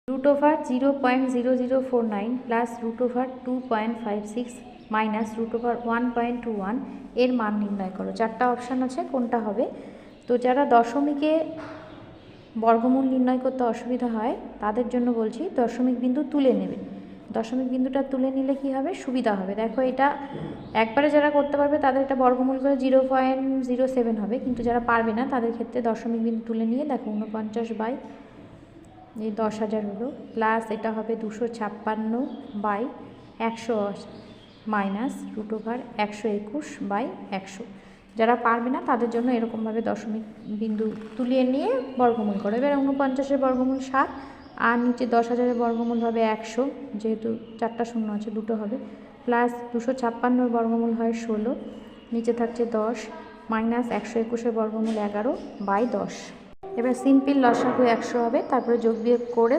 √0.0049 plus √2.56 minus √1.21 এর মান নির্ণয় করো। চারটা অপশান আছে, কোনটা হবে? তো যারা দশমিকে বর্গমূল নির্ণয় করতে অসুবিধা হয় তাদের জন্য বলছি দশমিক বিন্দু তুলে নেবে। দশমিক বিন্দুটা তুলে নিলে কি হবে, সুবিধা হবে। দেখো এটা একবারে যারা করতে পারবে তাদের এটা বর্গমূল করে 0.07 হবে, কিন্তু যারা পারবে না তাদের ক্ষেত্রে দশমিক বিন্দু তুলে নিয়ে দেখো 49 এই 10,000 হলো, প্লাস এটা হবে 256/100 মাইনাস √121/100। যারা পারবে না তাদের জন্য এরকমভাবে দশমিক বিন্দু তুলিয়ে নিয়ে বর্গমূল করে। এবার 49-এর বর্গমূল 7 আর নিচে 10,000-এর বর্গমূল হবে 100, যেহেতু 4টা শূন্য আছে 2টো হবে, প্লাস 256-এর বর্গমূল হয় 16, নিচে থাকছে 10 মাইনাস 121-এর বর্গমূল 11/10। এবার সিম্পল লসাগু 100 হবে, তারপরে যোগ বিয়োগ করে